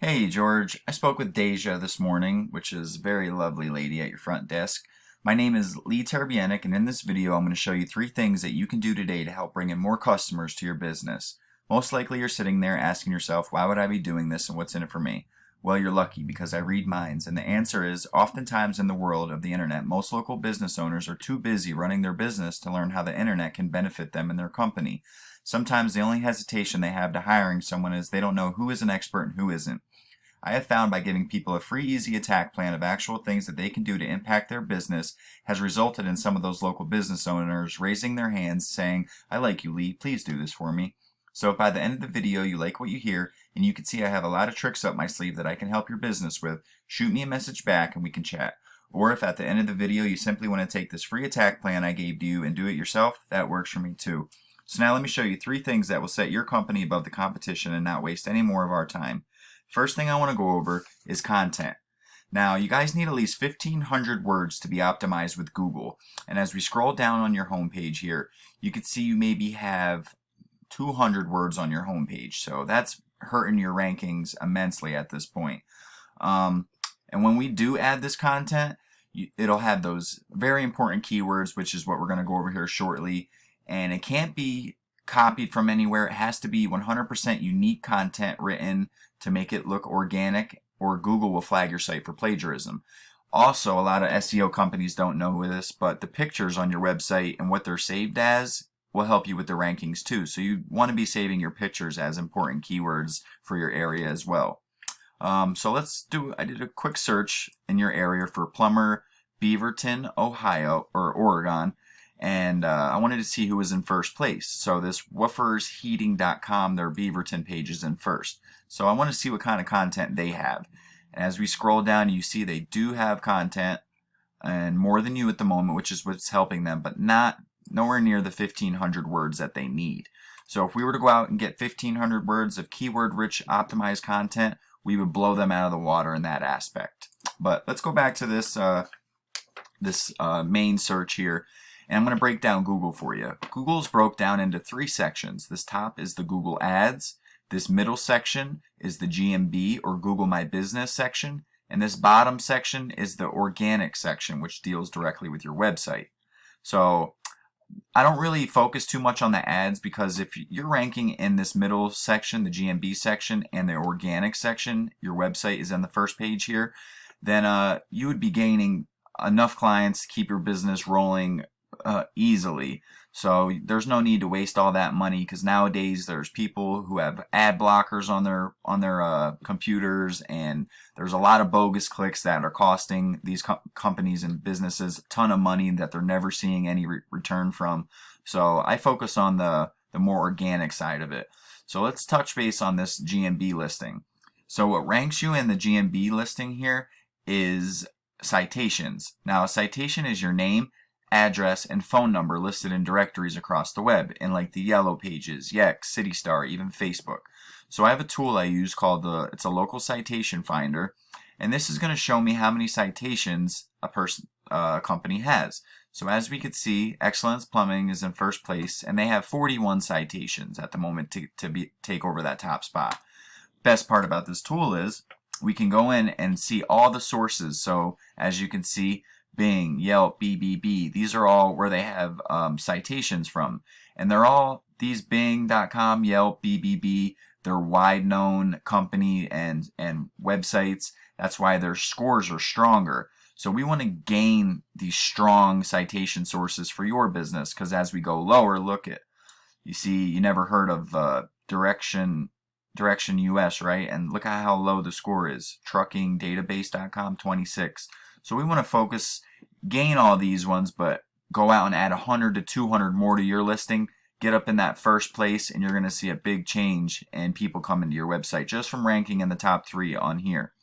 Hey George, I spoke with Deja this morning, which is a very lovely lady at your front desk. My name is Lee Terbienic, and in this video I'm going to show you 3 things that you can do today to help bring in more customers to your business. Most likely you're sitting there asking yourself, why would I be doing this and what's in it for me? Well, you're lucky because I read minds, and the answer is oftentimes in the world of the internet, most local business owners are too busy running their business to learn how the internet can benefit them and their company. Sometimes the only hesitation they have to hiring someone is they don't know who is an expert and who isn't. I have found by giving people a free, easy attack plan of actual things that they can do to impact their business has resulted in some of those local business owners raising their hands saying, I like you, Lee, please do this for me. So if by the end of the video you like what you hear and you can see I have a lot of tricks up my sleeve that I can help your business with, shoot me a message back and we can chat. Or if at the end of the video you simply want to take this free attack plan I gave to you and do it yourself, that works for me too. So now let me show you 3 things that will set your company above the competition and not waste any more of our time. First thing I want to go over is content. Now, you guys need at least 1,500 words to be optimized with Google. And as we scroll down on your homepage here, you can see you maybe have 200 words on your homepage. So that's hurting your rankings immensely at this point. And when we do add this content, it'll have those very important keywords, which is what we're going to go over here shortly. And it can't be copied from anywhere. It has to be 100% unique content written to make it look organic, or Google will flag your site for plagiarism. Also, a lot of SEO companies don't know this, but the pictures on your website and what they're saved as will help you with the rankings too. So you want to be saving your pictures as important keywords for your area as well. I did a quick search in your area for plumber, Beaverton, Ohio, or Oregon. And I wanted to see who was in first place. So this woofersheating.com, their Beaverton page is in first. So I want to see what kind of content they have. And as we scroll down, you see they do have content, and more than you at the moment, which is what's helping them, but nowhere near the 1,500 words that they need. So if we were to go out and get 1,500 words of keyword-rich optimized content, we would blow them out of the water in that aspect. But let's go back to this main search here. And I'm going to break down Google for you. Google's broke down into 3 sections. This top is the Google Ads. This middle section is the GMB or Google My Business section. And this bottom section is the organic section, which deals directly with your website. So I don't really focus too much on the ads, because if you're ranking in this middle section, the GMB section, and the organic section, your website is on the first page here, then you would be gaining enough clients to keep your business rolling easily. So there's no need to waste all that money, because nowadays there's people who have ad blockers on their computers, and there's a lot of bogus clicks that are costing these companies and businesses a ton of money that they're never seeing any return from. So I focus on the more organic side of it. So let's touch base on this GMB listing. So what ranks you in the GMB listing here is citations. Now a citation is your name, address, and phone number listed in directories across the web, in like the Yellow Pages, Yext, CityStar, even Facebook. So I have a tool I use called it's a local citation finder, and this is going to show me how many citations a company has. So as we could see, Excellence Plumbing is in first place, and they have 41 citations at the moment to take over that top spot. Best part about this tool is we can go in and see all the sources. So as you can see, Bing, Yelp, BBB, these are all where they have citations from. And they're all, these Bing.com, Yelp, BBB, they're wide known company and websites. That's why their scores are stronger. So we want to gain these strong citation sources for your business, because as we go lower, look at, you see, you never heard of Direction US, right? And look at how low the score is. Truckingdatabase.com, 26. So we want to focus, gain all these ones, but go out and add 100 to 200 more to your listing. Get up in that first place, and you're going to see a big change in people coming to your website just from ranking in the top 3 on here.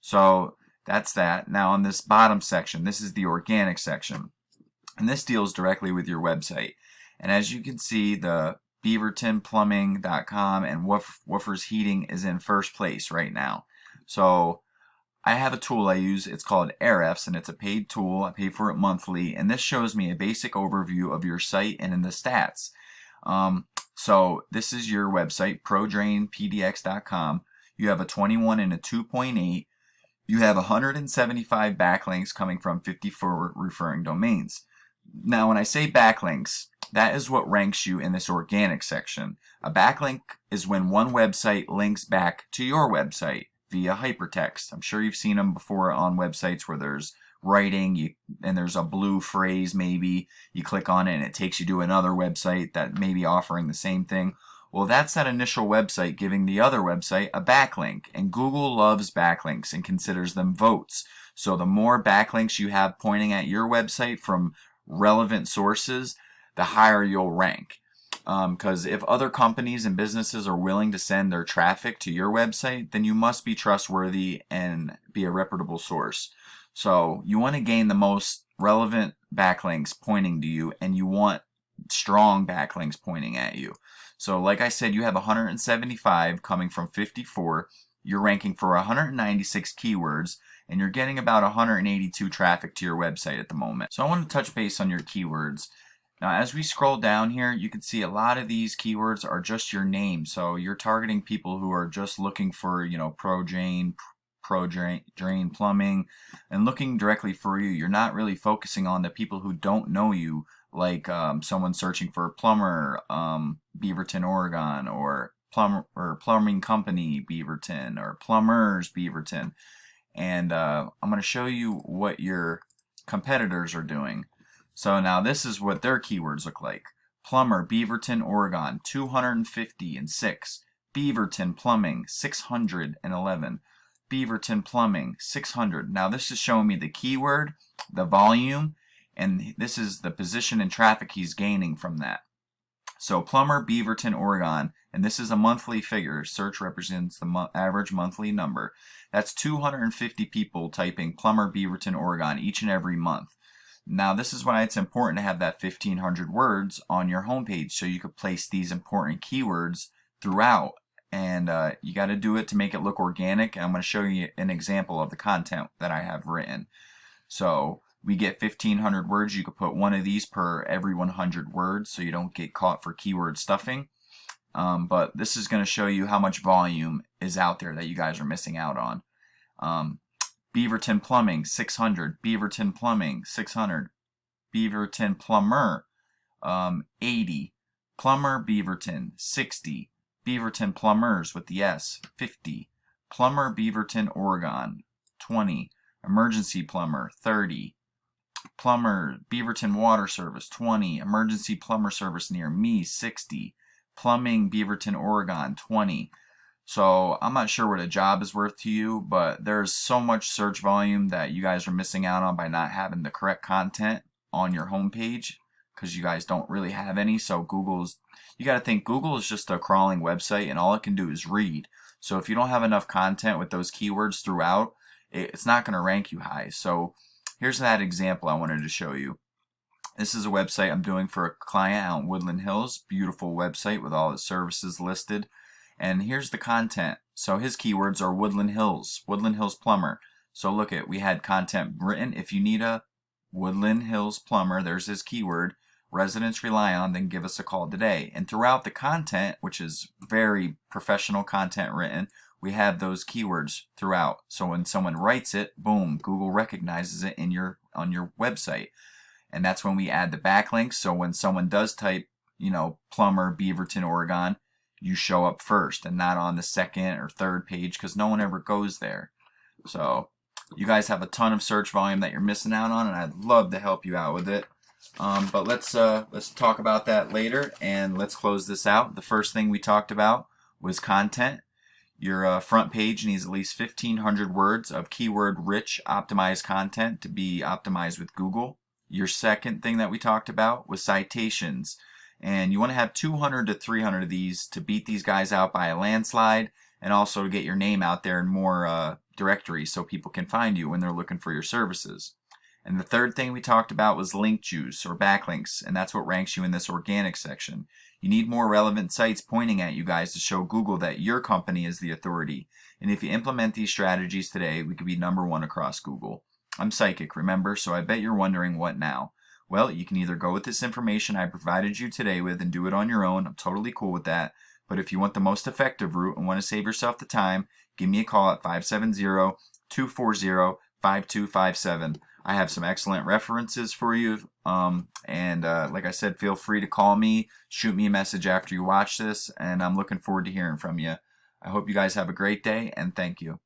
So that's that. Now on this bottom section, this is the organic section, and this deals directly with your website. And as you can see, the beavertonplumbing.com and Woofers Heating is in first place right now. So I have a tool I use. It's called Ahrefs, and it's a paid tool. I pay for it monthly, and this shows me a basic overview of your site and in the stats. So this is your website, prodrainpdx.com. you have a 21 and a 2.8, you have 175 backlinks coming from 54 referring domains. Now, when I say backlinks, that is what ranks you in this organic section. A backlink is when one website links back to your website via hypertext. I'm sure you've seen them before on websites where there's writing and there's a blue phrase maybe. You click on it and it takes you to another website that may be offering the same thing. Well, that's that initial website giving the other website a backlink, and Google loves backlinks and considers them votes. So the more backlinks you have pointing at your website from relevant sources, the higher you'll rank. Because if other companies and businesses are willing to send their traffic to your website, then you must be trustworthy and be a reputable source. So you want to gain the most relevant backlinks pointing to you, and you want strong backlinks pointing at you. So like I said, you have 175 coming from 54. You're ranking for 196 keywords, and you're getting about 182 traffic to your website at the moment. So I want to touch base on your keywords. Now, as we scroll down here, you can see a lot of these keywords are just your name. So you're targeting people who are just looking for, pro drain plumbing, and looking directly for you. You're not really focusing on the people who don't know you, like someone searching for a plumber, Beaverton, Oregon, or plumbing company, Beaverton, or plumbers, Beaverton. And I'm going to show you what your competitors are doing. So now this is what their keywords look like. Plumber, Beaverton, Oregon, 256. Beaverton Plumbing, 611. Beaverton Plumbing, 600. Now this is showing me the keyword, the volume, and this is the position and traffic he's gaining from that. So plumber, Beaverton, Oregon, and this is a monthly figure. Search represents the average monthly number. That's 250 people typing plumber, Beaverton, Oregon each and every month. Now this is why it's important to have that 1,500 words on your homepage, so you could place these important keywords throughout. And you got to do it to make it look organic. And I'm going to show you an example of the content that I have written. So we get 1,500 words. You could put one of these per every 100 words, so you don't get caught for keyword stuffing. But this is going to show you how much volume is out there that you guys are missing out on. Beaverton Plumbing, 600. Beaverton Plumbing, 600. Beaverton Plumber, 80. Plumber Beaverton, 60. Beaverton Plumbers with the S, 50. Plumber Beaverton, Oregon, 20. Emergency Plumber, 30. Plumber Beaverton Water Service, 20. Emergency Plumber Service near me, 60. Plumbing Beaverton, Oregon, 20. So I'm not sure what a job is worth to you, but there's so much search volume that you guys are missing out on by not having the correct content on your homepage, because you guys don't really have any. So you got to think Google is just a crawling website, and all it can do is read. So if you don't have enough content with those keywords throughout, it's not going to rank you high. So here's that example I wanted to show you. This is a website I'm doing for a client out in Woodland Hills. Beautiful website with all the services listed. And here's the content. So his keywords are Woodland Hills plumber. So look we had content written. If you need a Woodland Hills plumber, there's his keyword. Residents rely on, then give us a call today. And throughout the content, which is very professional content written, we have those keywords throughout. So when someone writes it, boom, Google recognizes it on your website. And that's when we add the backlinks. So when someone does type, plumber, Beaverton, Oregon, you show up first and not on the second or third page, because no one ever goes there. So you guys have a ton of search volume that you're missing out on, and I'd love to help you out with it. But let's talk about that later, and let's close this out. The first thing we talked about was content. Your front page needs at least 1,500 words of keyword-rich optimized content to be optimized with Google. Your second thing that we talked about was citations. And you want to have 200 to 300 of these to beat these guys out by a landslide, and also to get your name out there in more directories so people can find you when they're looking for your services. And the third thing we talked about was link juice or backlinks, and that's what ranks you in this organic section. You need more relevant sites pointing at you guys to show Google that your company is the authority. And if you implement these strategies today, we could be #1 across Google. I'm psychic, remember, so I bet you're wondering what now. Well, you can either go with this information I provided you today with and do it on your own. I'm totally cool with that. But if you want the most effective route and want to save yourself the time, give me a call at 570-240-5257. I have some excellent references for you. Like I said, feel free to call me, shoot me a message after you watch this, and I'm looking forward to hearing from you. I hope you guys have a great day, and thank you.